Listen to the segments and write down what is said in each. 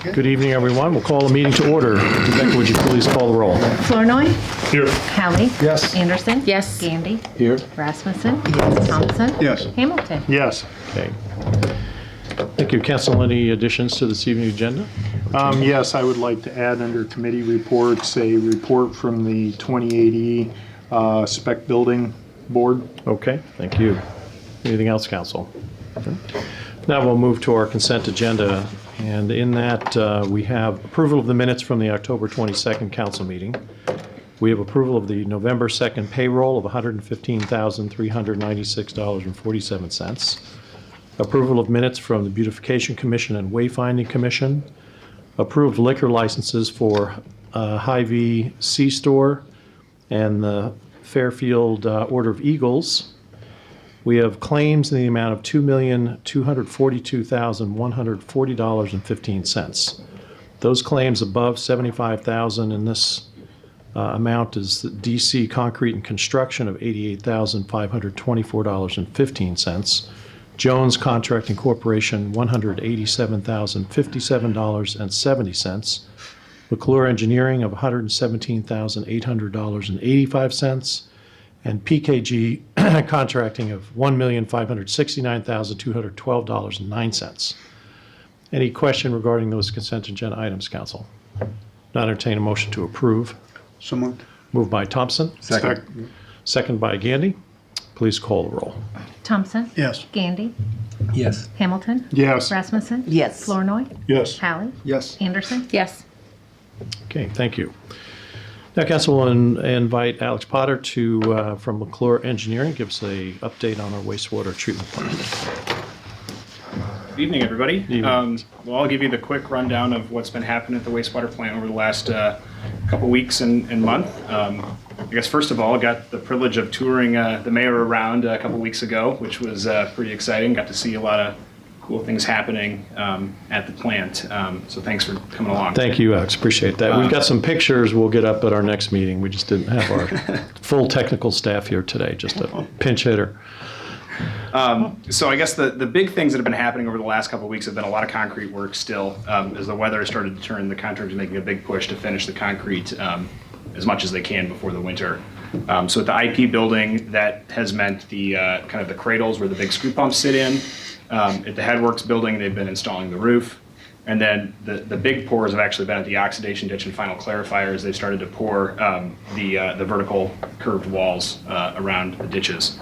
Good evening, everyone. We'll call the meeting to order. Rebecca, would you please call the roll? Flournoy. Here. Hallie. Yes. Anderson. Yes. Gandy. Here. Rasmussen. Thompson. Yes. Hamilton. Yes. Okay. Thank you. Council, any additions to this evening's agenda? Yes, I would like to add under committee reports, a report from the 2080 spec building board. Okay, thank you. Anything else, Council? Okay. Now we'll move to our consent agenda, and in that we have approval of the minutes from the October 22nd council meeting. We have approval of the November 2nd payroll of $115,396.47. Approval of minutes from the Beautification Commission and Wayfinding Commission. Approved liquor licenses for Hy-Vee C-Store and the Fairfield Order of Eagles. We have claims in the amount of $2,242,140.15. Those claims above $75,000 in this amount is the DC Concrete and Construction of $88,524.15. Jones Contracting Corporation, $187,057.70. McClure Engineering of $117,800.85. And PKG Contracting of $1,569,212.09. Any question regarding those consent agenda items, Council? Not entertain a motion to approve. So moved. Moved by Thompson. Second. Second by Gandy. Please call the roll. Thompson. Yes. Gandy. Yes. Hamilton. Yes. Rasmussen. Yes. Flournoy. Yes. Hallie. Yes. Anderson. Yes. Okay, thank you. Now, Council will invite Alex Potter to, from McClure Engineering, give us a update on our wastewater treatment plant. Good evening, everybody. Evening. Well, I'll give you the quick rundown of what's been happening at the wastewater plant over the last couple weeks and month. I guess first of all, I got the privilege of touring the mayor around a couple weeks ago, which was pretty exciting. Got to see a lot of cool things happening at the plant. So thanks for coming along. Thank you, Alex. Appreciate that. We've got some pictures we'll get up at our next meeting. We just didn't have our full technical staff here today, just a pinch hitter. So I guess the big things that have been happening over the last couple of weeks have been a lot of concrete work still. As the weather has started to turn, the contractor's making a big push to finish the concrete as much as they can before the winter. So at the IP building, that has meant the kind of the cradles where the big screw pumps sit in. At the Headworks building, they've been installing the roof. And then the big pours have actually been at the oxidation ditch and final clarifiers. They've started to pour the vertical curved walls around the ditches.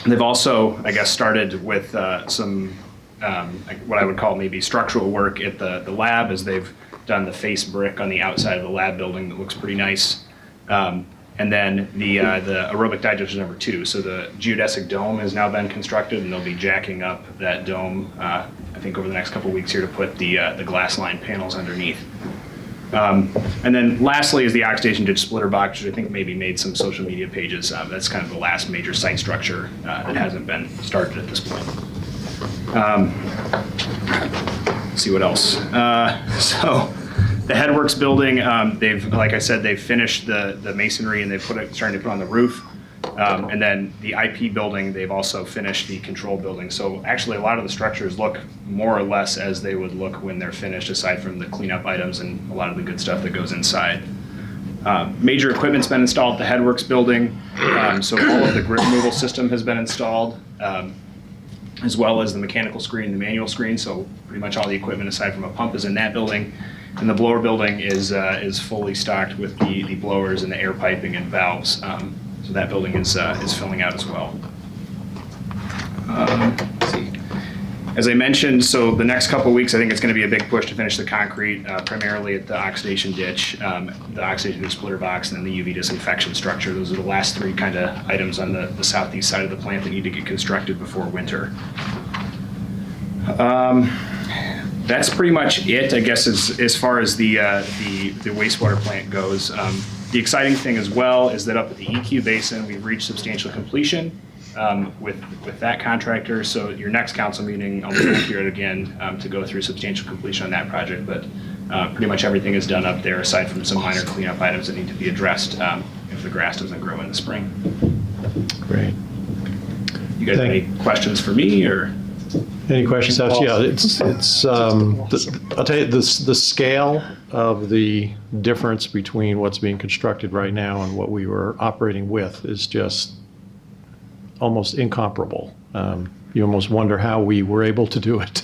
They've also, I guess, started with some what I would call maybe structural work at the lab, as they've done the face brick on the outside of the lab building that looks pretty nice. And then the aerobic digester number 2. So the geodesic dome has now been constructed, and they'll be jacking up that dome, I think, over the next couple of weeks here to put the glass line panels underneath. And then lastly is the oxidation ditch splitter box, which I think maybe made some social media pages. That's kind of the last major site structure that hasn't been started at this point. Let's see what else. So the Headworks building, they've, like I said, they've finished the masonry and they've starting to put on the roof. And then the IP building, they've also finished the control building. So actually a lot of the structures look more or less as they would look when they're finished, aside from the cleanup items and a lot of the good stuff that goes inside. Major equipment's been installed at the Headworks building. So all of the grit removal system has been installed, as well as the mechanical screen and the manual screen. So pretty much all the equipment aside from a pump is in that building. And the blower building is fully stocked with the blowers and the air piping and valves. So that building is filling out as well. Let's see. As I mentioned, so the next couple of weeks, I think it's going to be a big push to finish the concrete, primarily at the oxidation ditch, the oxidation ditch splitter box, and then the UV disinfection structure. Those are the last three kind of items on the southeast side of the plant that need to get constructed before winter. That's pretty much it, I guess, as far as the wastewater plant goes. The exciting thing as well is that up at the EQ basin, we've reached substantial completion with that contractor. So at your next council meeting, I'll be back here again to go through substantial completion on that project. But pretty much everything is done up there, aside from some minor cleanup items that need to be addressed if the grass doesn't grow in the spring. Great. You guys have any questions for me, or? Any questions? Yeah, I'll tell you, the scale of the difference between what's being constructed right now and what we were operating with is just almost incomparable. You almost wonder how we were able to do it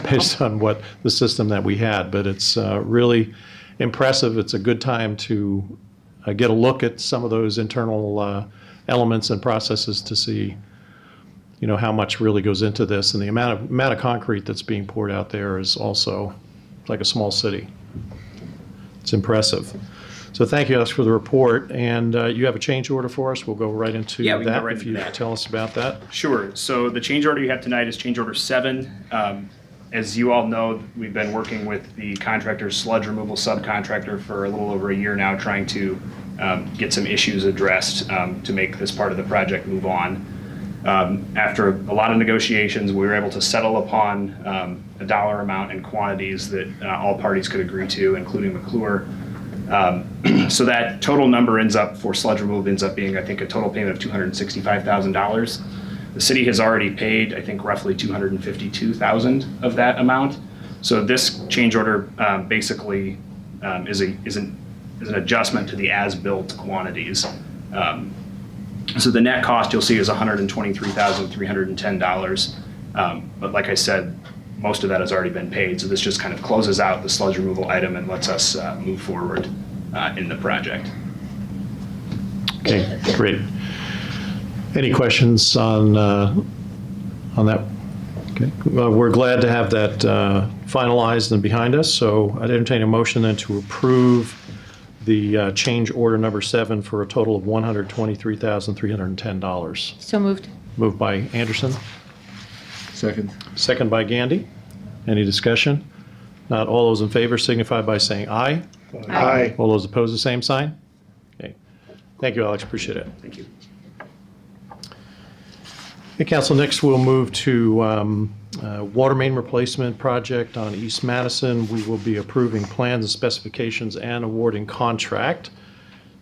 based on what the system that we had, but it's really impressive. It's a good time to get a look at some of those internal elements and processes to see, you know, how much really goes into this, and the amount of concrete that's being poured out there is also like a small city. It's impressive. So thank you, Alex, for the report. And you have a change order for us. We'll go right into Yeah, we can that go right if into you that. tell us about that. Sure. So the change order you have tonight is change order 7. As you all know, we've been working with the contractor's sludge removal subcontractor for a little over a year now, trying to get some issues addressed to make this part of the project move on. After a lot of negotiations, we were able to settle upon a dollar amount and quantities that all parties could agree to, including McClure. So that total number ends up, for sludge removal, ends up being, I think, a total payment of $265,000. The city has already paid, I think, roughly $252,000 of that amount. So this change order basically is an adjustment to the as-built quantities. So the net cost you'll see is $123,310. But like I said, most of that has already been paid. So this just kind of closes out the sludge removal item and lets us move forward in the project. Okay, great. Any questions on that? Okay, well, we're glad to have that finalized and behind us. So I'd entertain a motion then to approve the change order number 7 for a total of $123,310. So moved. Moved by Anderson, Second. second by Gandy. Any discussion? Not all those in favor signify by saying aye. Aye. All those opposed, the same sign? Okay. Thank you, Alex. Appreciate it. Thank you. Okay, Council, next we'll move to water main replacement project on East Madison. We will be approving plans and specifications and awarding contract.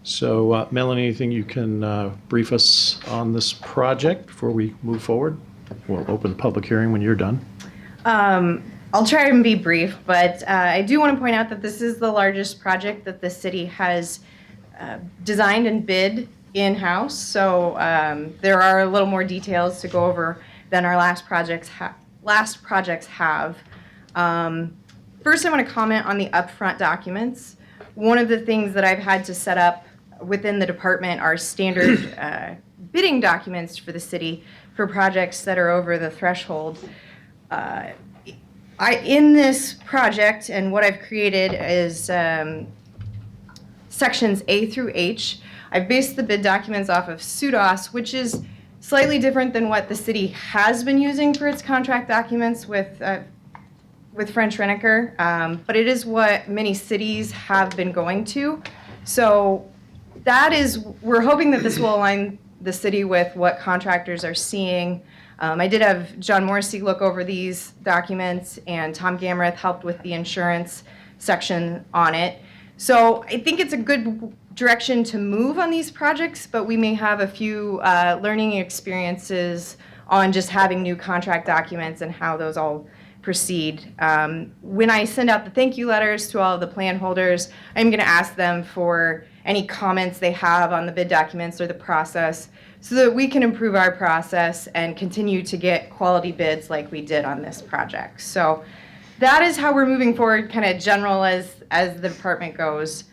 So Melanie, anything you can brief us on this project before we move forward? We'll open the public hearing when you're done. I'll try and be brief, but I do want to point out that this is the largest project that the city has designed and bid in-house. So there are a little more details to go over than our last projects have. First, I want to comment on the upfront documents. One of the things that I've had to set up within the department are standard bidding documents for the city for projects that are over the threshold. In this project, and what I've created is sections A through H. I've based the bid documents off of SUDOS, which is slightly different than what the city has been using for its contract documents with French Reniker, but it is what many cities have been going to. So we're hoping that this will align the city with what contractors are seeing. I did have John Morrissey look over these documents, and Tom Gamreth helped with the insurance section on it. So I think it's a good direction to move on these projects, but we may have a few learning experiences on just having new contract documents and how those all proceed. When I send out the thank you letters to all of the plan holders, I'm going to ask them for any comments they have on the bid documents or the process so that we can improve our process and continue to get quality bids like we did on this project. So that is how we're moving forward, kind of general as the department goes.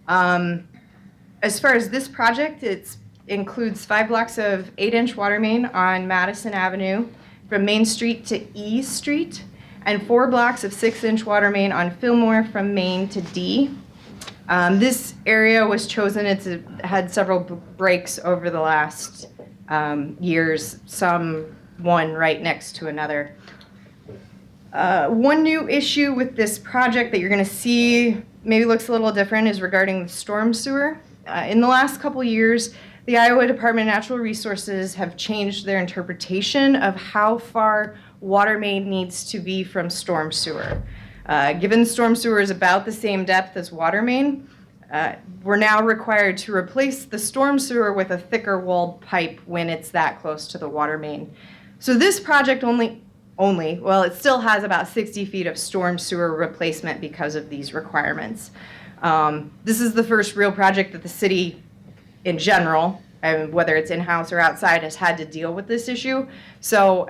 As far as this project, it includes 5 blocks of 8-inch water main on Madison Avenue from Main Street to E Street, and 4 blocks of 6-inch water main on Fillmore from Main to D. This area was chosen, it's had several breaks over the last years, one right next to another. One new issue with this project that you're going to see maybe looks a little different is regarding the storm sewer. In the last couple years, the Iowa Department of Natural Resources have changed their interpretation of how far water main needs to be from storm sewer. Given storm sewer is about the same depth as water main, we're now required to replace the storm sewer with a thicker walled pipe when it's that close to the water main. So this project only only. Well, it still has about 60 feet of storm sewer replacement because of these requirements. This is the first real project that the city in general, whether it's in-house or outside, has had to deal with this issue. So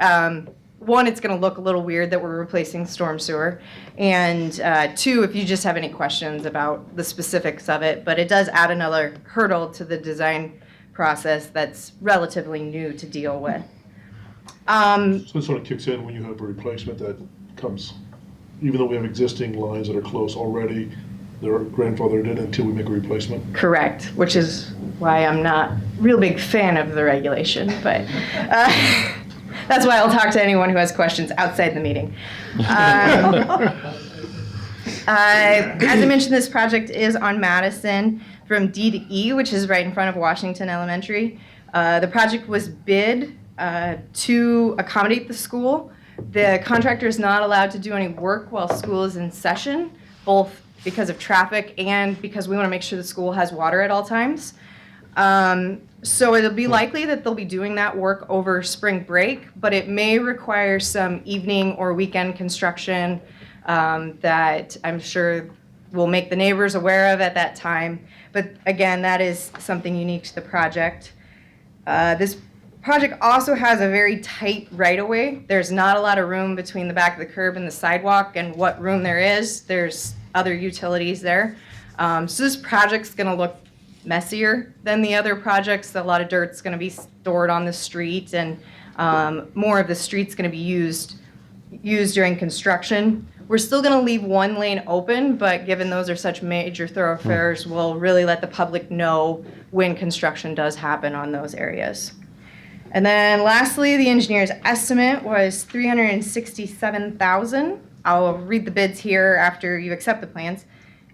one, it's going to look a little weird that we're replacing storm sewer. And two, if you just have any questions about the specifics of it, but it does add another hurdle to the design process that's relatively new to deal with. So this sort of kicks in when you have a replacement that comes, even though we have existing lines that are close already, they're grandfathered in until we make a replacement. Correct, which is why I'm not a real big fan of the regulation, but that's why I'll talk to anyone who has questions outside the meeting. As I mentioned, this project is on Madison from D to E, which is right in front of Washington Elementary. The project was bid to accommodate the school. The contractor is not allowed to do any work while school is in session, both because of traffic and because we want to make sure the school has water at all times. So it'll be likely that they'll be doing that work over spring break, but it may require some evening or weekend construction that I'm sure we'll make the neighbors aware of at that time. But again, that is something unique to the project. This project also has a very tight right-of-way. There's not a lot of room between the back of the curb and the sidewalk, and what room there is, there's other utilities there. So this project's gonna look messier than the other projects. A lot of dirt's gonna be stored on the street, and more of the street's gonna be used during construction. We're still gonna leave one lane open, but given those are such major thoroughfares, we'll really let the public know when construction does happen on those areas. And then lastly, the engineer's estimate was $367,000. I'll read the bids here after you accept the plans.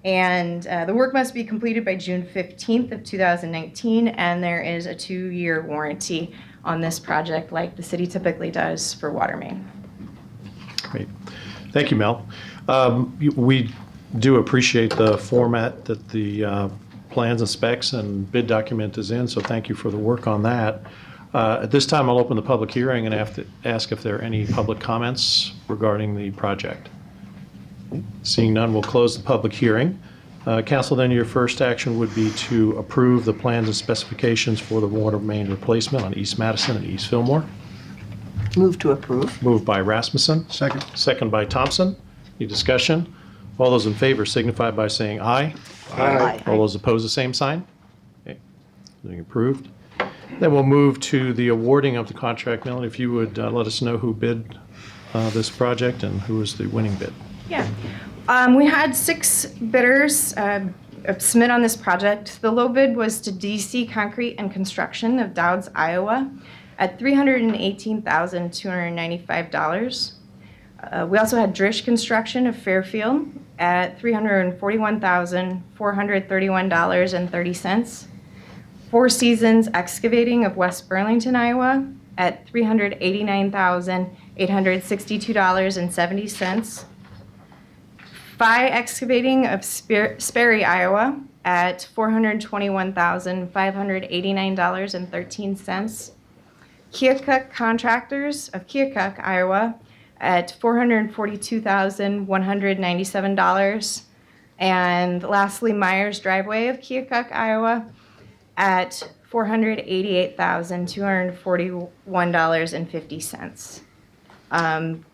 And the work must be completed by June 15th of 2019, and there is a 2-year warranty on this project like the city typically does for water main. Great. Thank you, Mel. We do appreciate the format that the plans and specs and bid document is in, so thank you for the work on that. At this time, I'll open the public hearing and have to ask if there are any public comments regarding the project. Seeing none, we'll close the public hearing. Council, then your first action would be to approve the plans and specifications for the water main replacement on East Madison and East Fillmore. Move to approve. Moved by Rasmussen. Second. Second by Thompson. Any discussion? All those in favor signify by saying aye. Aye. All those opposed, the same sign. Okay, being approved. Then we'll move to the awarding of the contract. Melanie, if you would let us know who bid this project and who was the winning bid. Yeah. We had 6 bidders submit on this project. The low bid was to DC Concrete and Construction of Dowds, Iowa at $318,295. We also had Drish Construction of Fairfield at $341,431.30. Four Seasons Excavating of West Burlington, Iowa at $389,862.70. Phi Excavating of Sperry, Iowa at $421,589.13. Keokuk Contractors of Keokuk, Iowa at $442,197. And lastly, Myers Driveway of Keokuk, Iowa at $488,241.50.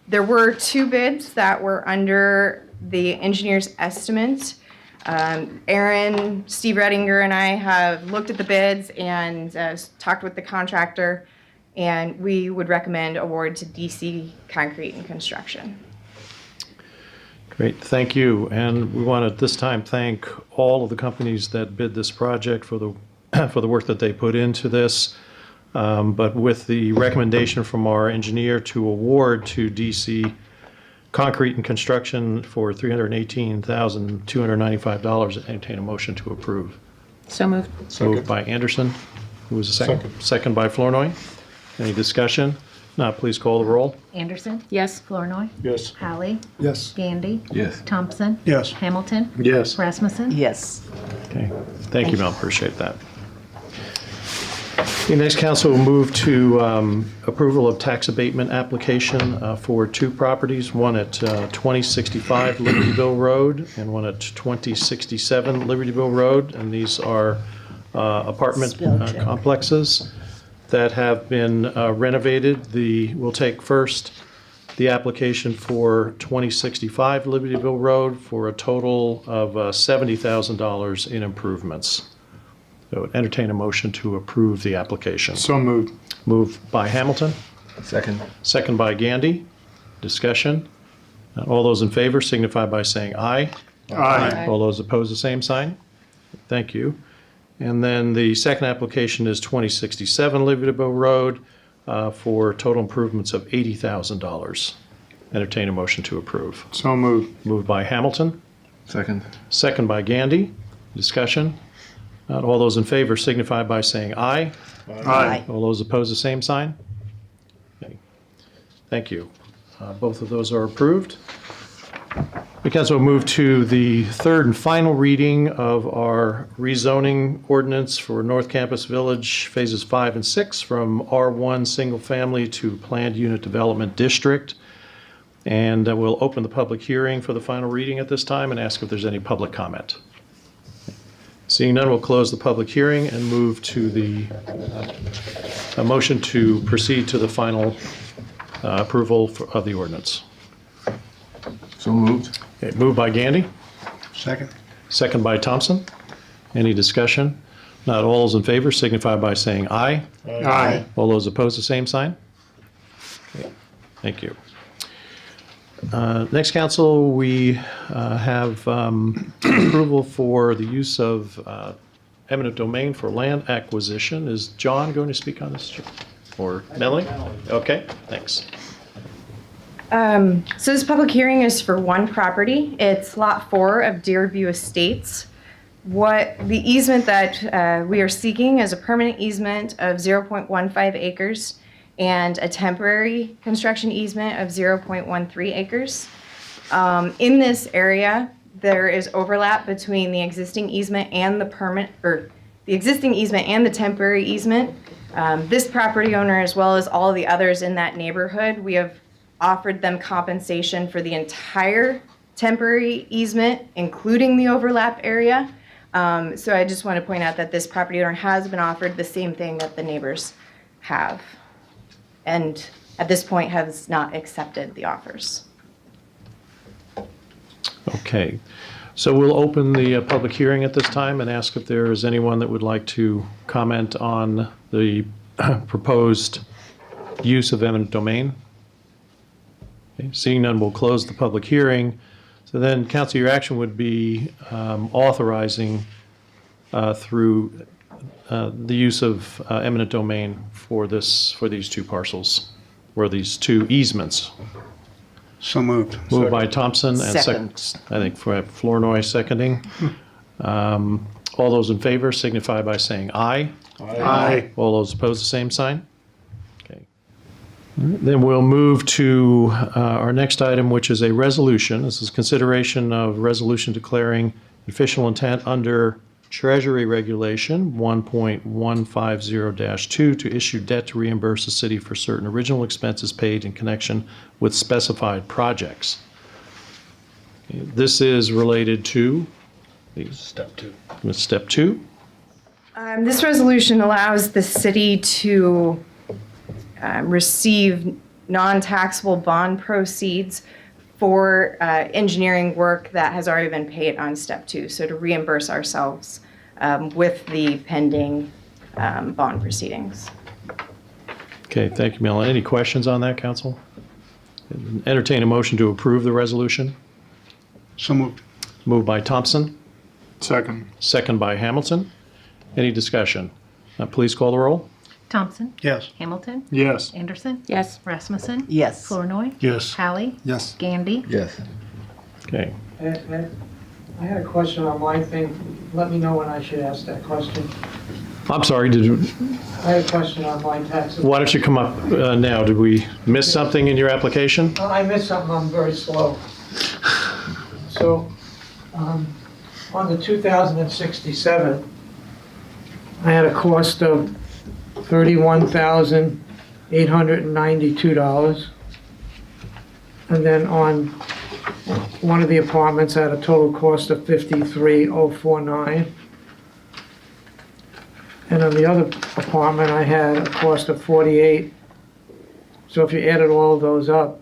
There were 2 bids that were under the engineer's estimate. Aaron, Steve Redinger, and I have looked at the bids and talked with the contractor, and we would recommend award to DC Concrete and Construction. Great, thank you. And we want to at this time thank all of the companies that bid this project for the for the work that they put into this. But with the recommendation from our engineer to award to DC Concrete and Construction for $318,295, entertain a motion to approve. So moved. Moved by Anderson. Who was the second? Second by Flournoy. Any discussion? Not, please call the roll. Anderson? Yes. Flournoy? Yes. Hallie? Yes. Gandy? Yes. Thompson? Yes. Hamilton? Yes. Rasmussen? Yes. Okay, thank you, Mel, appreciate that. The next council will move to approval of tax abatement application for two properties, one at 2065 Libertyville Road and one at 2067 Libertyville Road. And these are apartment Spell check. complexes that have been renovated. We'll take first the application for 2065 Libertyville Road for a total of $70,000 in improvements. So entertain a motion to approve the application. So moved. Moved by Hamilton, Second. second by Gandy. Discussion. All those in favor signify by saying aye. Aye. All those opposed, the same sign. Thank you. And then the second application is 2067 Libertyville Road for total improvements of $80,000. Entertain a motion to approve. So moved. Moved by Hamilton, Second. second by Gandy. Discussion. All those in favor signify by saying aye. Aye. All those opposed, the same sign. Okay. Thank you. Both of those are approved. The council will move to the third and final reading of our rezoning ordinance for North Campus Village Phases 5 and 6 from R1 Single Family to Planned Unit Development District. And we'll open the public hearing for the final reading at this time and ask if there's any public comment. Seeing none, we'll close the public hearing and move to a motion to proceed to the final approval of the ordinance. So moved. Okay, moved by Gandy, Second. second by Thompson. Any discussion? Not all those in favor signify by saying aye. Aye. All those opposed, the same sign. Okay, thank you. Next, council, we have approval for the use of eminent domain for land acquisition. Is John going to speak on this? Or Melanie? Okay, thanks. So this public hearing is for one property. It's Lot 4 of Deerview Estates. What the easement that we are seeking is a permanent easement of 0.15 acres and a temporary construction easement of 0.13 acres. In this area, there is overlap between the existing easement and the existing easement and the temporary easement. This property owner, as well as all of the others in that neighborhood, we have offered them compensation for the entire temporary easement, including the overlap area. So I just want to point out that this property owner has been offered the same thing that the neighbors have, and at this point has not accepted the offers. Okay, so we'll open the public hearing at this time and ask if there is anyone that would like to comment on the proposed use of eminent domain. Okay, seeing none, we'll close the public hearing. So then, council, your action would be authorizing through the use of eminent domain for these two parcels, or these two easements. So moved. Moved by Thompson and Second. I think for Flournoy seconding. All those in favor signify by saying aye. Aye. All those opposed, the same sign. Okay. Then we'll move to our next item, which is a resolution. This is consideration of resolution declaring official intent under Treasury Regulation 1.150-2 to issue debt to reimburse the city for certain original expenses paid in connection with specified projects. This is related to Step 2. This resolution allows the city to receive non-taxable bond proceeds for engineering work that has already been paid on Step 2, so to reimburse ourselves with the pending bond proceedings. Okay, thank you, Melanie. Any questions on that, council? Entertain a motion to approve the resolution. So moved. Moved by Thompson, Second. second by Hamilton. Any discussion? Please call the roll. Thompson. Yes. Hamilton. Yes. Anderson. Yes. Rasmussen. Yes. Flournoy. Yes. Hallie. Yes. Gandy. Yes. Okay. I had a question on my thing. Let me know when I should ask that question. I'm sorry, did you, I had a question on my taxes. why don't you come up now? Did we miss something in your application? I missed something, I'm very slow. So, on the 2067, I had a cost of $31,892. And then on one of the apartments, I had a total cost of $53,049. And on the other apartment, I had a cost of $48,000. So if you added all those up,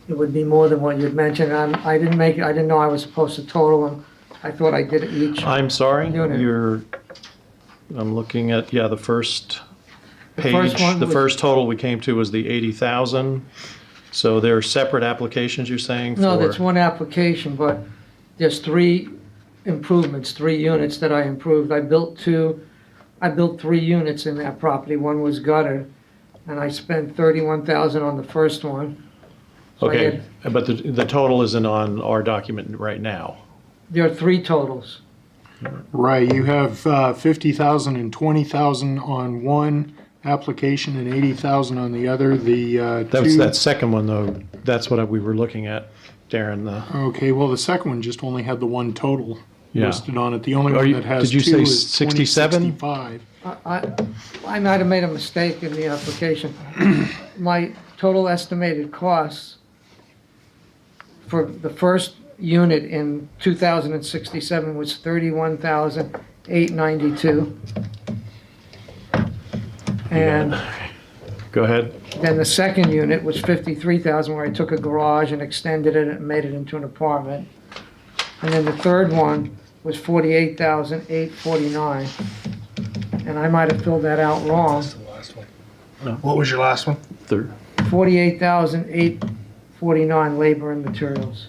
it would be more than what you'd mentioned. I didn't know I was supposed to total them. I thought I did each. I'm sorry, Unit. I'm looking at, the first page. first one The was- first total we came to was the 80,000. So they're separate applications, you're saying? No, for- that's one application, but there's 3 improvements, 3 units that I improved. I built 3 units in that property. One was gutter, and I spent $31,000 on the first one. So I Okay, had- but the total isn't on our document right now. There are 3 totals. Right, you have 50,000 and 20,000 on one application and 80,000 on the other. The That second one, though, that's what we were looking at, Darren. Okay, well, the second one just only had the one total Yeah. listed on it. The only Are one you- that has did you two say is 67? 2065. I might have made a mistake in the application. My total estimated costs for the first unit in 2067 was $31,892. And Go ahead. then the second unit was 53,000, where I took a garage and extended it and made it into an apartment. And then the third one was 48,849. And I might have filled that out wrong. What was your last one? Third. 48,849 labor and materials.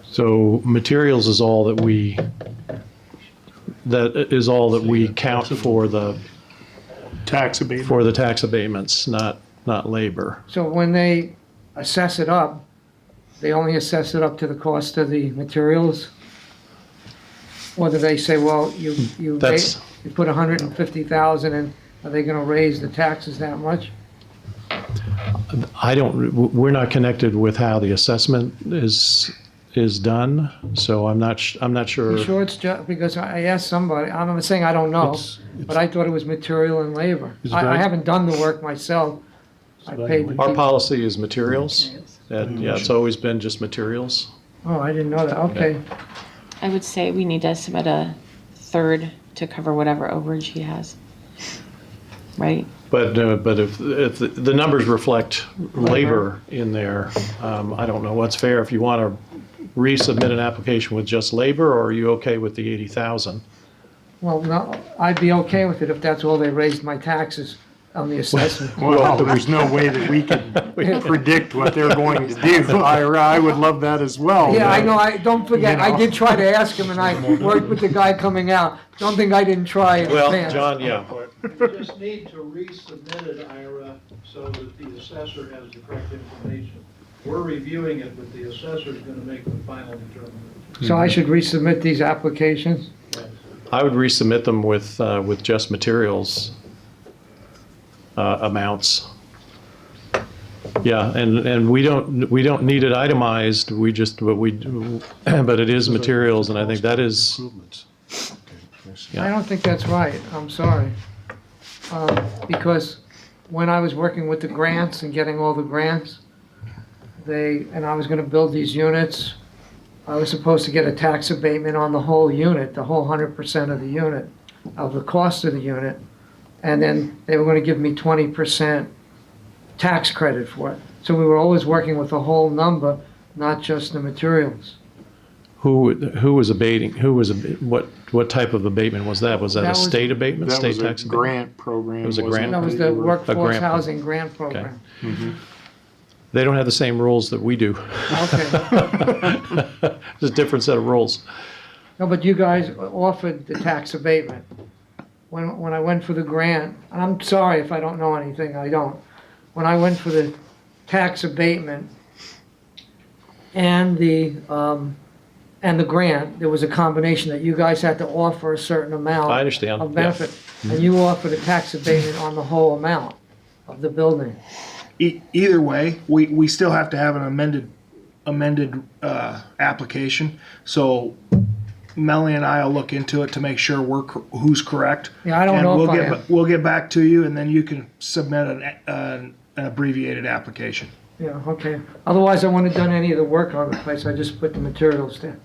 So materials is all that we count for the Tax abatement. tax abatements, not labor. So when they assess it up, they only assess it up to the cost of the materials? Or do they say, well, you That's- put 150,000 in, are they gonna raise the taxes that much? We're not connected with how the assessment is done, so I'm not sure. You sure it's just, because I asked somebody, I'm not saying I don't know, but I thought it was material and labor. It's I valu- haven't done the work myself. I paid the Our people. policy is materials. And, it's always been just materials. Oh, I didn't know that, okay. I would say we need to submit a third to cover whatever overage he has. Right? But if the numbers reflect labor in there, I don't know what's fair. If you want to resubmit an application with just labor, or are you okay with the 80,000? Well, no, I'd be okay with it if that's all they raised my taxes on the assessment. Well, there's no way that we can predict what they're going to do. I would love that as well. Yeah, I know, don't forget, You I know. did try to ask him, and I worked with the guy coming out. Don't think I didn't try in Well, advance. John, yeah. You just need to resubmit it, Ira, so that the assessor has the correct information. We're reviewing it, but the assessor's gonna make the final determination. So I should resubmit these applications? I would resubmit them with just materials amounts. Yeah, and we don't need it itemized, but it is materials, and I think that is, Improvements. Yeah. I don't think that's right, I'm sorry. Because when I was working with the grants and getting all the grants, and I was gonna build these units, I was supposed to get a tax abatement on the whole unit, the whole 100% of the unit, of the cost of the unit. And then they were gonna give me 20% tax credit for it. So we were always working with the whole number, not just the materials. who was abating, what type of abatement was that? Was that That a was- state abatement, That state was a tax abatement? grant program. It was a wasn't grant? That was it? the You were- workforce grant. housing grant program. They don't have the same rules that we do. Okay. It's a different set of rules. No, but you guys offered the tax abatement. When I went for the grant, and I'm sorry if I don't know anything, I don't. When I went for the tax abatement and the grant, there was a combination that you guys had to offer a certain amount. I understand, Of yeah. benefit. And you offered a tax abatement on the whole amount of the building. Either way, we still have to have an amended application. So Melanie and I will look into it to make sure who's correct. Yeah, I don't And know if we'll I get am. We'll get back to you, and then you can submit an abbreviated application. Yeah, okay. Otherwise, I wouldn't have done any of the work on the place. I just put the materials there.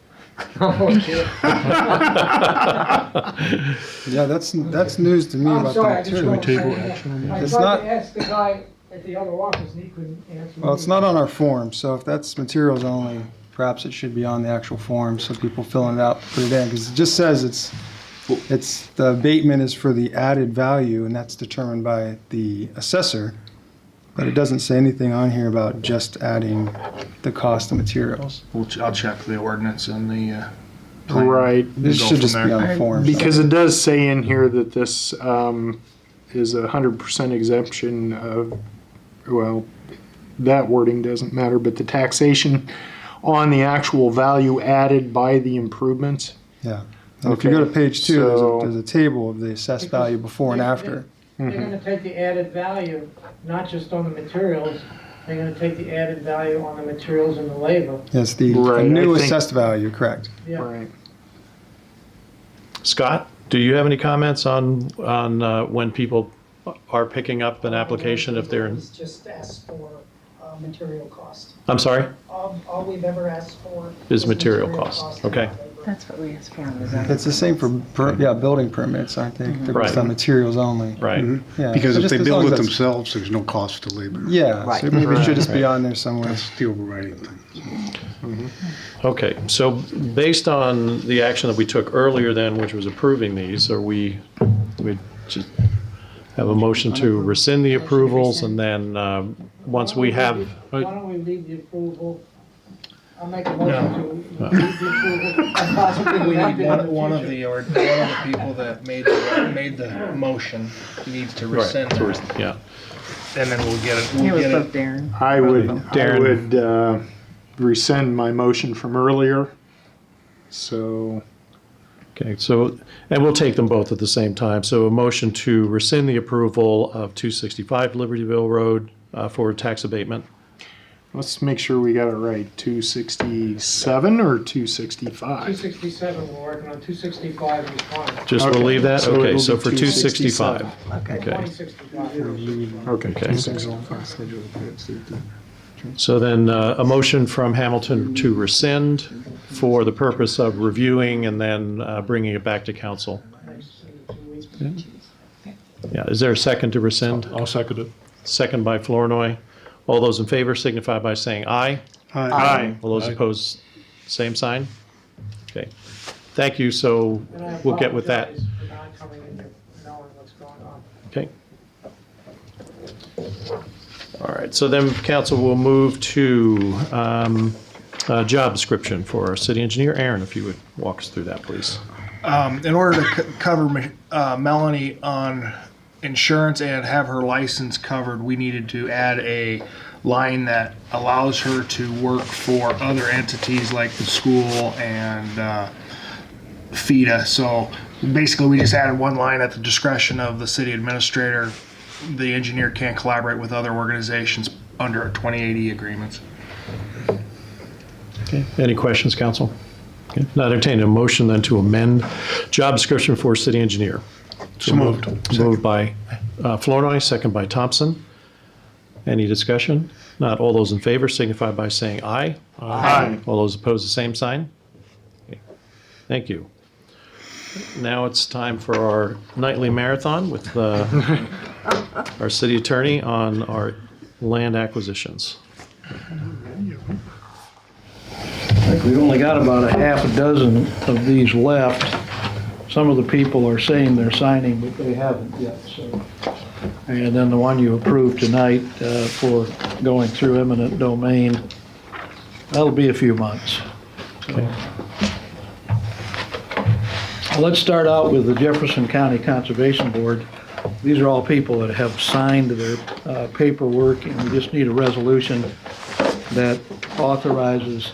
Yeah, that's news to me I'm about sorry, I the just material. don't. I It's tried not- to ask the guy at the other office and he couldn't answer. Well, it's me. not on our form, so if that's materials only, perhaps it should be on the actual form, so people filling it out, put it in, because it just says it's, the abatement is for the added value, and that's determined by the assessor, but it doesn't say anything on here about just adding the cost of materials. I'll check the ordinance and the plan. Right, This Go should from just be there. on the form. because it does say in here that this is 100% exemption of, well, that wording doesn't matter, but the taxation on the actual value added by the improvements. Yeah. And if you go to Okay, page 2, so- there's a table of the assessed value before and after. They're gonna take the added value, not just on the materials, they're gonna take the added value on the materials and the labor. Yes, the Right, new I think- assessed value, correct. Yeah. Right. Scott, do you have any comments on when people are picking up an application if they're, Just asked for material cost. I'm sorry, All we've ever asked for is material cost? Okay. That's what we asked for on the zoning. It's the same for, building permits, aren't they? They're based Right. on materials only. Right. Yeah, Because so if just they as long build as it that's- themselves, there's no cost to labor. Yeah, Right. so maybe it should just be Right. on there somewhere. That's the overriding thing. Okay, so based on the action that we took earlier then, which was approving these, are we just have a motion to rescind the approvals and then once we have, Why don't we leave the approval? I'll make a motion to leave the approval and possibly We amend need it in the one of future. one of the people that made the motion needs to rescind right, that, yeah, and then we'll get it. It We'll was get both it. Darren. I would Darren. Rescind my motion from earlier. So, okay, so, and we'll take them both at the same time. So a motion to rescind the approval of 265 Libertyville Road for tax abatement. let's make sure we got it right. 267 or 265? 267, we're working on 265 is fine. Just we'll Okay, leave that? so Okay, it'll so be for 265. Okay. Okay. 2065. Okay. Okay. 265. So then a motion from Hamilton to rescind for the purpose of reviewing and then bringing it back to council. Yeah, is there a second to rescind? I'll second it. Second by Flournoy. All those in favor signify by saying aye. Aye. All those Aye. opposed, same sign? Okay. Thank you, so And I we'll get with that. apologize for not coming in and knowing what's going on. Okay. All right, so then council will move to job description for our city engineer. Aaron, if you would walk us through that, please. In order to cover Melanie on insurance and have her license covered, we needed to add a line that allows her to work for other entities like the school and FIDA. So basically, we just added one line at the discretion of the city administrator. The engineer can collaborate with other organizations under 2080 agreements. Okay, any questions, council? Okay, now entertain a motion then to amend job description for city engineer. So moved. Moved by Flournoy, second by Thompson. Any discussion? Not all those in favor signify by saying aye. Aye. All those opposed, the same sign. Okay, thank you. Now it's time for our nightly marathon with our city attorney on our land acquisitions. We've only got about a half a dozen of these left. Some of the people are saying they're signing, but they haven't yet, so. And then the one you approved tonight for going through eminent domain, that'll be a few months. Okay. Let's start out with the Jefferson County Conservation Board. These are all people that have signed their paperwork, and we just need a resolution that authorizes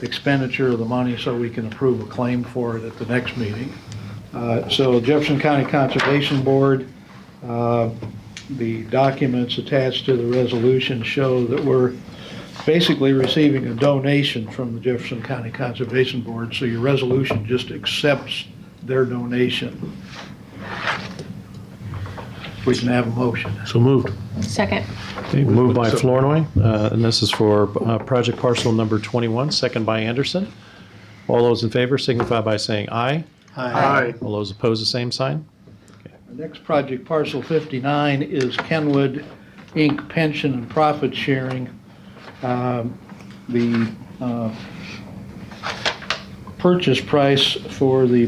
expenditure of the money so we can approve a claim for it at the next meeting. So Jefferson County Conservation Board, the documents attached to the resolution show that we're basically receiving a donation from the Jefferson County Conservation Board, so your resolution just accepts their donation. We can have a motion. So moved. Second. Okay, moved by Flournoy, and this is for project parcel number 21, second by Anderson. All those in favor signify by saying aye. Aye. All those opposed, the same sign. The next project, parcel 59, is Kenwood Inc. Pension and Profit Sharing. The purchase price for the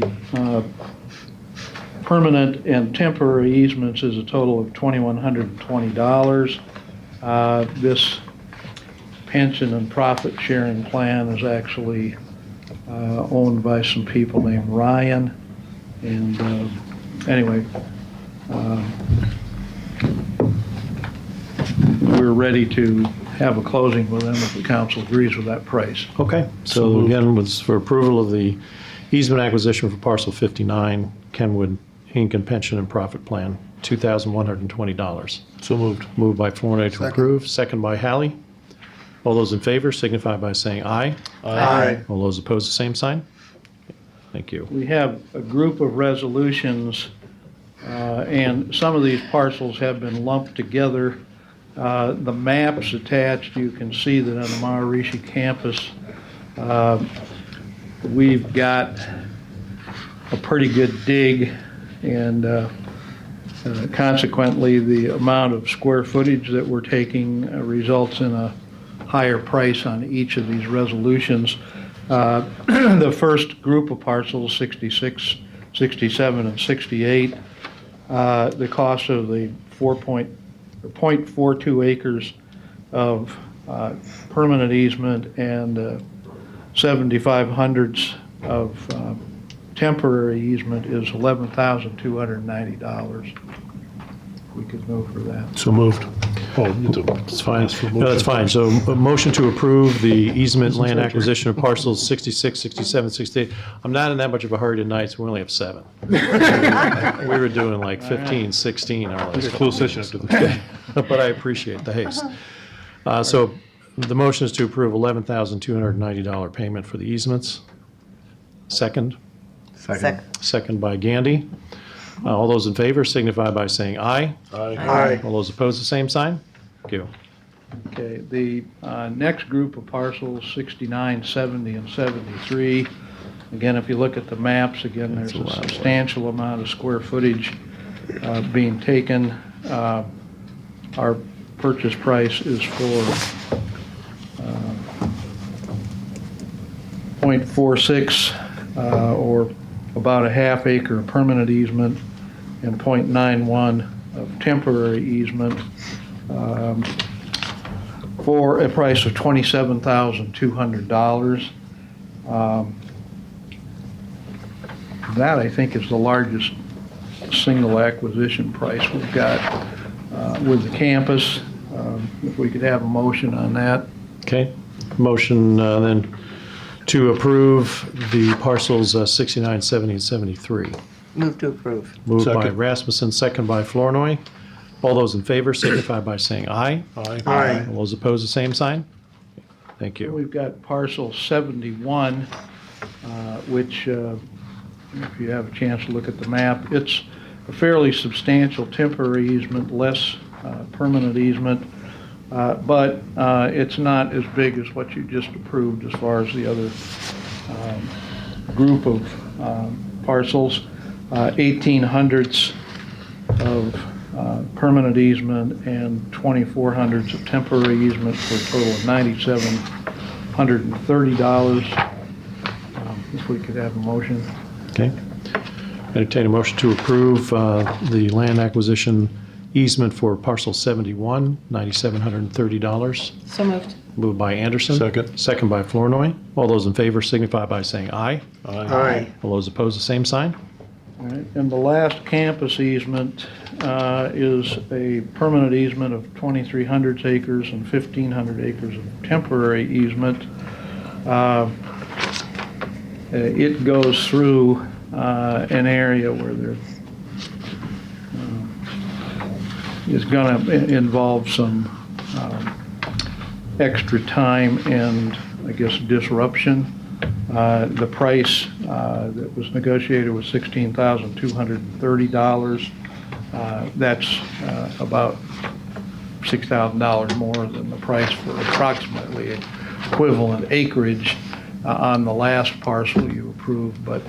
permanent and temporary easements is a total of $2,120. This pension and profit sharing plan is actually owned by some people named Ryan. And anyway, we're ready to have a closing with them if the council agrees with that price. Okay, so again, was for approval of the easement acquisition for parcel 59, Kenwood Inc. and Pension and Profit Plan, $2,120. So moved. Moved by Flournoy to Second. approve, second by Hallie. All those in favor signify by saying aye. Aye. All those opposed, the same sign. Thank you. We have a group of resolutions, and some of these parcels have been lumped together. The maps attached, you can see that on the Maharishi campus, we've got a pretty good dig, and consequently, the amount of square footage that we're taking results in a higher price on each of these resolutions. The first group of parcels, 66, 67, and 68, the cost of the 0.42 acres of permanent easement and 75 hundredths of temporary easement is $11,290. We could move for that. So moved. Oh, It's fine. No, that's fine. So a motion to approve the easement land acquisition of parcels 66, 67, 68. I'm not in that much of a hurry tonight, so we only have 7. We were doing like 15, 16. Our last Closed session after this. But I appreciate the haste. So the motion is to approve $11,290 payment for the easements. Second. Second. Second by Gandy. All those in favor signify by saying aye. Aye. All those opposed, the same sign. Thank you. Okay, the next group of parcels, 69, 70, and 73. Again, if you look at the maps, again, there's a substantial amount of square footage being taken. Our purchase price is for 0.46 or about a half acre of permanent easement and 0.91 of temporary easement for a price of $27,200. That, I think, is the largest single acquisition price we've got with the campus. If we could have a motion on that. Okay. Motion then to approve the parcels 69, 70, and 73. Move to approve. Moved by Second. Rasmussen, second by Flournoy. All those in favor signify by saying aye. Aye. All those opposed, the same sign. Thank you. We've got parcel 71, which, if you have a chance to look at the map, it's a fairly substantial temporary easement, less permanent easement, but it's not as big as what you just approved as far as the other group of parcels. 18 hundredths of permanent easement and 24 hundredths of temporary easement for a total of $9,730. If we could have a motion. Okay. Entertain a motion to approve the land acquisition easement for parcel 71, $9,730. So moved. Moved by Anderson. Second. Second by Flournoy. All those in favor signify by saying aye. Aye. All those opposed, the same sign. All right, and the last campus easement is a permanent easement of 2,300 acres and 1,500 acres of temporary easement. It goes through an area where there is going to involve some extra time and, I guess, disruption. The price that was negotiated was $16,230. That's about $6,000 more than the price for approximately equivalent acreage on the last parcel you approved. But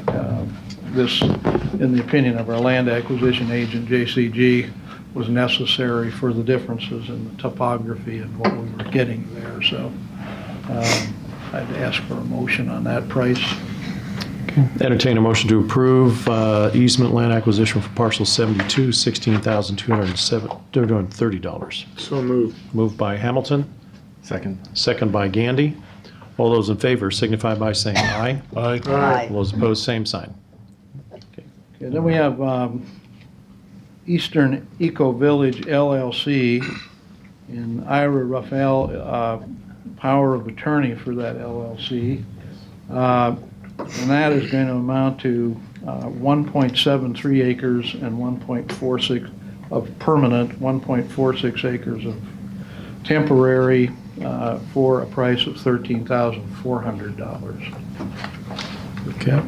this, in the opinion of our land acquisition agent, JCG, was necessary for the differences in the topography and what we were getting there. So I'd ask for a motion on that price. Entertain a motion to approve easement land acquisition for parcel 72, $16,230. So moved. Moved by Hamilton, Second. second by Gandy. All those in favor signify by saying aye. Aye. Aye. All those opposed, same sign. Okay, then we have Eastern Eco Village LLC and Ira Raphael, power of attorney for that LLC. And that is going to amount to 1.73 acres and 1.46 of permanent, 1.46 acres of temporary, for a price of $13,400. Okay.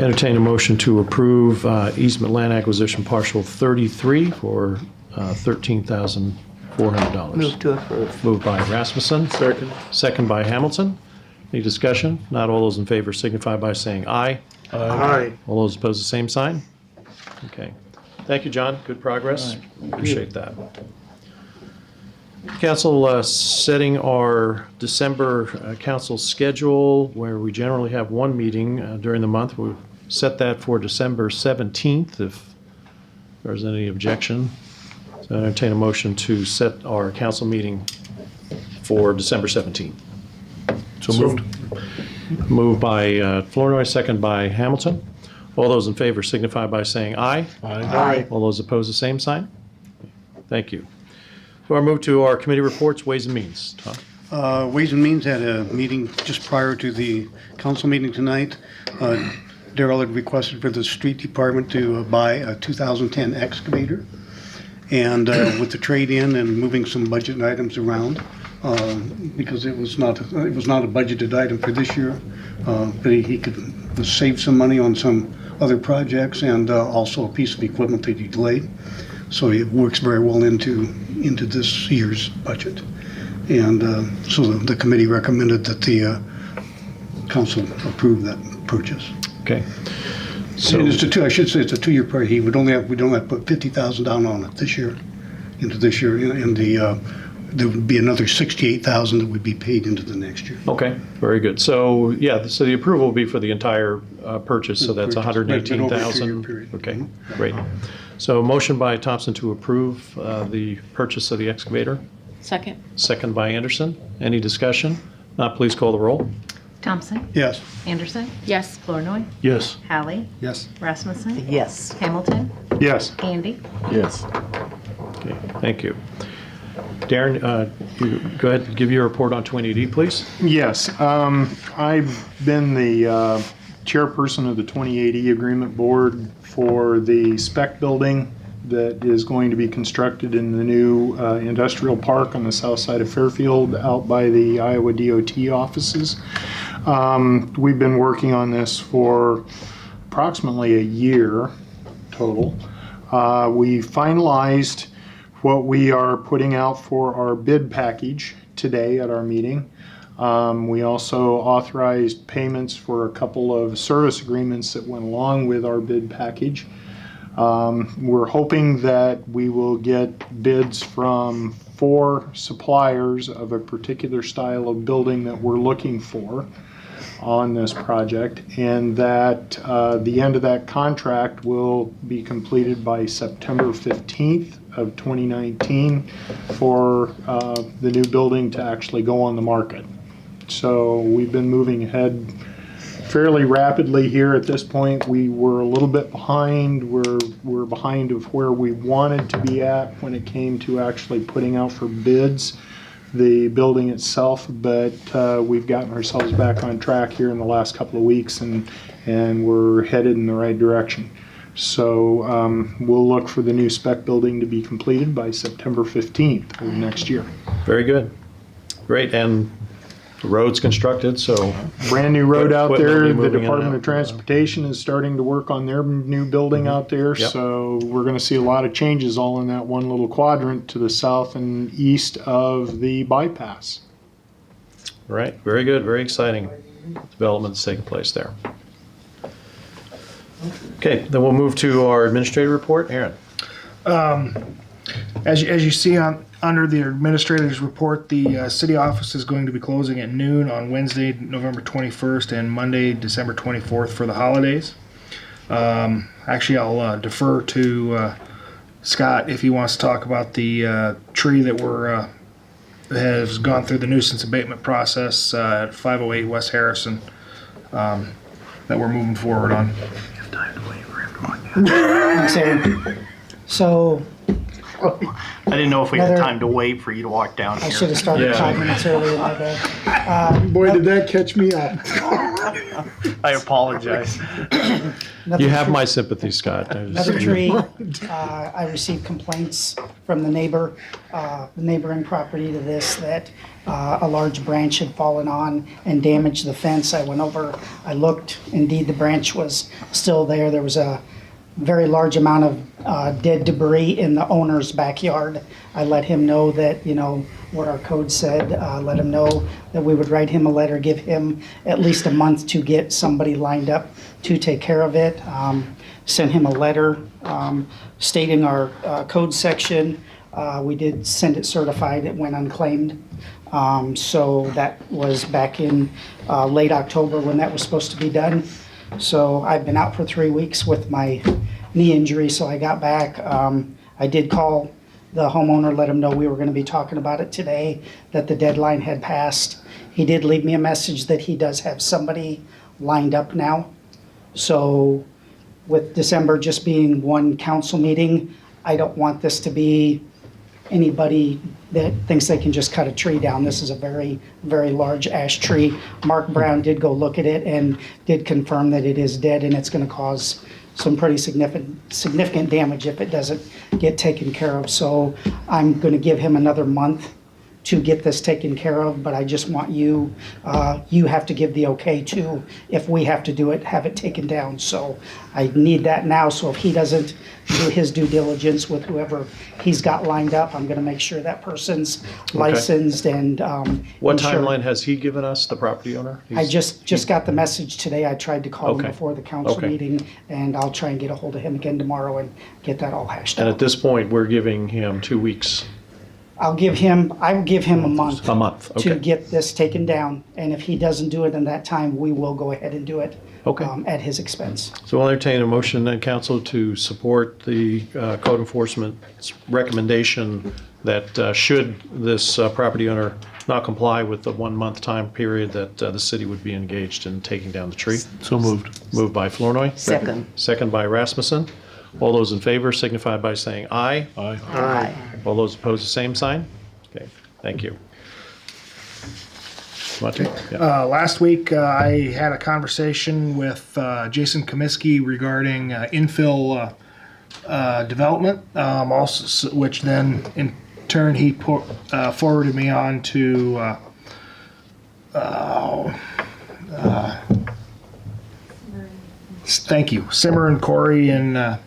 Entertain a motion to approve easement land acquisition parcel 33 for $13,400. Move to approve. Moved by Rasmussen. Second. Second by Hamilton. Any discussion? Not all those in favor signify by saying aye. Aye. All those opposed, the same sign? Okay. Thank you, John. Good progress. Appreciate that. Council, setting our December council schedule, where we generally have one meeting during the month. We've set that for December 17th, if there's any objection. So I entertain a motion to set our council meeting for December 17th. So moved. Moved by Flournoy, second by Hamilton. All those in favor signify by saying aye. Aye. All those opposed, the same sign. Thank you. So I move to our committee reports, Ways and Means. Tom? Ways and Means had a meeting just prior to the council meeting tonight. Darrell had requested for the street department to buy a 2010 excavator. And with the trade-in and moving some budget items around, because it was not a budgeted item for this year, but he could save some money on some other projects and also a piece of equipment that he delayed. So it works very well into this year's budget. And so the committee recommended that the council approve that purchase. Okay. So it's I should say it's a 2-year period. We'd only have to put $50,000 down on it this year, into this year, and there would be another $68,000 that would be paid into the next year. Okay, very good. So, yeah, so the approval will be for the entire purchase, so that's Purchase, but over a 118,000. 2-year period. Okay, great. So motion by Thompson to approve the purchase of the excavator, Second. second by Anderson. Any discussion? Not, please call the roll. Thompson? Yes. Anderson? Yes. Flournoy? Yes. Hallie? Yes. Rasmussen? Yes. Hamilton? Yes. Andy? Yes. Okay, thank you. Darren, you go ahead and give your report on 2080, please. Yes, I've been the chairperson of the 2080 Agreement Board for the spec building that is going to be constructed in the new industrial park on the south side of Fairfield out by the Iowa DOT offices. We've been working on this for approximately a year total. We finalized what we are putting out for our bid package today at our meeting. We also authorized payments for a couple of service agreements that went along with our bid package. We're hoping that we will get bids from 4 suppliers of a particular style of building that we're looking for on this project, and that the end of that contract will be completed by September 15th of 2019 for the new building to actually go on the market. So we've been moving ahead fairly rapidly here at this point. We were a little bit behind. We're behind of where we wanted to be at when it came to actually putting out for bids the building itself, but we've gotten ourselves back on track here in the last couple of weeks, and we're headed in the right direction. So we'll look for the new spec building to be completed by September 15th of next year. Very good. Great, and the road's constructed, so Brand new road out Equipment will there. be The moving in and Department out. of Transportation is starting to work on their new building out there. Yep. So we're going to see a lot of changes all in that one little quadrant to the south and east of the bypass. right, very good, very exciting developments taking place there. Okay, then we'll move to our administrative report. Aaron? As you see under the administrator's report, the city office is going to be closing at noon on Wednesday, November 21st, and Monday, December 24th for the holidays. Actually, I'll defer to Scott if he wants to talk about the tree that has gone through the nuisance abatement process at 508 West Harrison that we're moving forward on. So I didn't know if we had Another- time to wait for you to walk down I here. should have started 5 minutes earlier, my bad. Boy, did that catch me up. I apologize. You have my sympathy, Scott. Another tree, I received complaints from the neighboring property to this, that a large branch had fallen on and damaged the fence. I went over, I looked, indeed the branch was still there. There was a very large amount of dead debris in the owner's backyard. I let him know that, what our code said, let him know that we would write him a letter, give him at least a month to get somebody lined up to take care of it. Sent him a letter stating our code section. We did send it certified, it went unclaimed. So that was back in late October when that was supposed to be done. So I've been out for 3 weeks with my knee injury, so I got back. I did call the homeowner, let him know we were going to be talking about it today, that the deadline had passed. He did leave me a message that he does have somebody lined up now. So with December just being one council meeting, I don't want this to be anybody that thinks they can just cut a tree down. This is a very, very large ash tree. Mark Brown did go look at it and did confirm that it is dead, and it's going to cause some pretty significant damage if it doesn't get taken care of. So I'm going to give him another month to get this taken care of, but I just want you have to give the okay too. If we have to do it, have it taken down. So I need that now, so if he doesn't do his due diligence with whoever he's got lined up, I'm gonna make sure that person's licensed and What insured. timeline has he given us, the property owner? I just got the message today. I tried to call him Okay. before the council Okay. meeting, and I'll try and get a hold of him again tomorrow and get that all hashed And out. at this point, we're giving him 2 weeks, I will give him a month. a month, To okay? get this taken down, and if he doesn't do it in that time, we will go ahead and do it. Okay. At his expense. So I'll entertain a motion then, council, to support the code enforcement's recommendation that should this property owner not comply with the 1 month time period, that the city would be engaged in taking down the tree. So moved. Moved by Flournoy. Second. Second by Rasmussen. All those in favor signify by saying aye. Aye. Aye. All those opposed, the same sign. Okay, thank you. Monty? Yeah. Last week, I had a conversation with Jason Comiskey regarding infill development, also, which then in turn he forwarded me on to thank you, Simmer and Corey in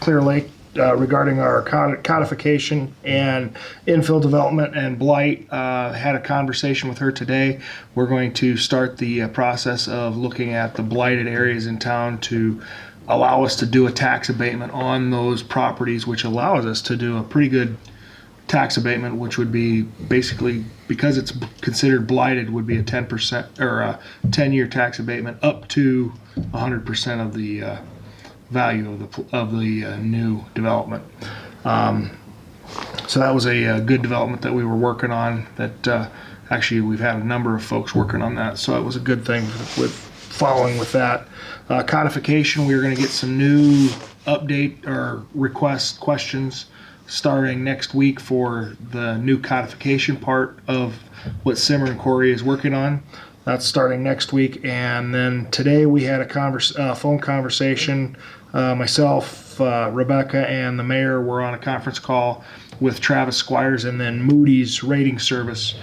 Clear Lake regarding our codification and infill development and blight. Had a conversation with her today. We're going to start the process of looking at the blighted areas in town to allow us to do a tax abatement on those properties, which allows us to do a pretty good tax abatement, which would be basically, because it's considered blighted, would be a 10% or a 10-year tax abatement up to 100% of the value of the new development. So that was a good development that we were working on. That actually we've had a number of folks working on that, so it was a good thing with following with that. Codification, we are going to get some new update or request questions starting next week for the new codification part of what Simmer and Corey is working on. That's starting next week. And then today we had a phone conversation. Myself, Rebecca, and the mayor were on a conference call with Travis Squires and then Moody's Rating Service.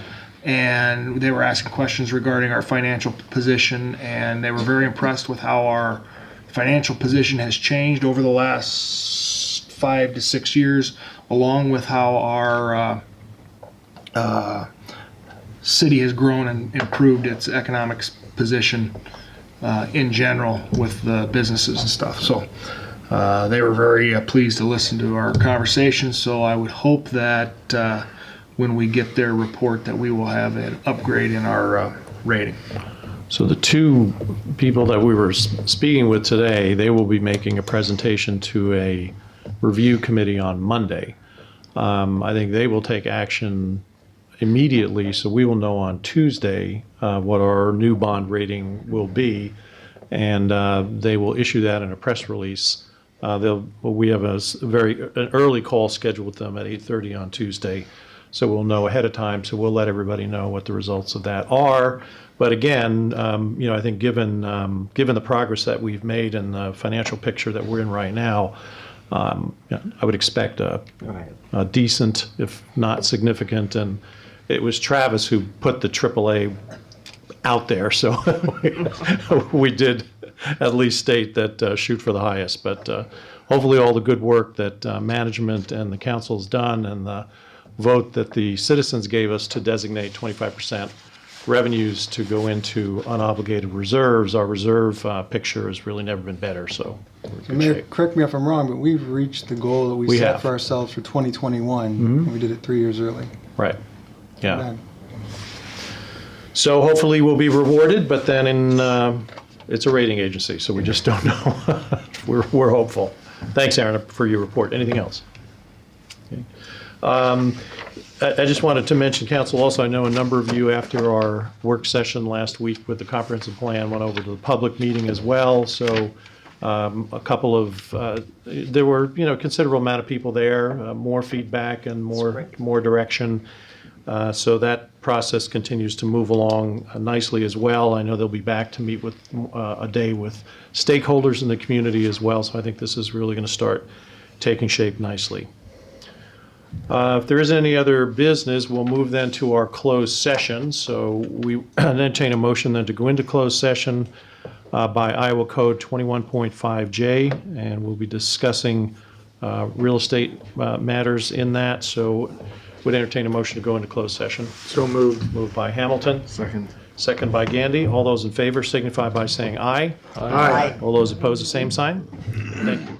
and they were asking questions regarding our financial position, and they were very impressed with how our financial position has changed over the last 5 to 6 years, along with how our city has grown and improved its economic position in general with the businesses and stuff. So they were very pleased to listen to our conversation. So I would hope that when we get their report that we will have an upgrade in our rating. So the two people that we were speaking with today, they will be making a presentation to a review committee on Monday. I think they will take action immediately, so we will know on Tuesday what our new bond rating will be, and they will issue that in a press release. We have an early call scheduled with them at 8:30 on Tuesday, so we'll know ahead of time. So we'll let everybody know what the results of that are. But again, I think given the progress that we've made and the financial picture that we're in right now, I would expect a decent, if not significant, and it was Travis who put the AAA out there, so we did at least state that shoot for the highest. But hopefully all the good work that management and the council's done, and the vote that the citizens gave us to designate 25% revenues to go into unobligated reserves, our reserve picture has really never been better, so we're in good Mayor, shape. correct me if I'm wrong, but we've reached the goal that we We set have. for ourselves for 2021, and we did it 3 years early. Right, yeah. Man. So hopefully we'll be rewarded, but then it's a rating agency, so we just don't know. We're hopeful. Thanks, Aaron, for your report. Anything else? Okay. I just wanted to mention, council, also, I know a number of you, after our work session last week with the comprehensive plan, went over to the public meeting as well. So a couple of, there were, considerable amount of people there, more feedback and more direction. So that process continues to move along nicely as well. I know they'll be back to meet with a day with stakeholders in the community as well. So I think this is really going to start taking shape nicely. If there isn't any other business, we'll move then to our closed session. So we entertain a motion then to go into closed session by Iowa Code 21.5J, and we'll be discussing real estate matters in that. So would entertain a motion to go into closed session. So moved. Moved by Hamilton. Second. Second by Gandy. All those in favor signify by saying aye. Aye. All those opposed, the same sign. Thank you.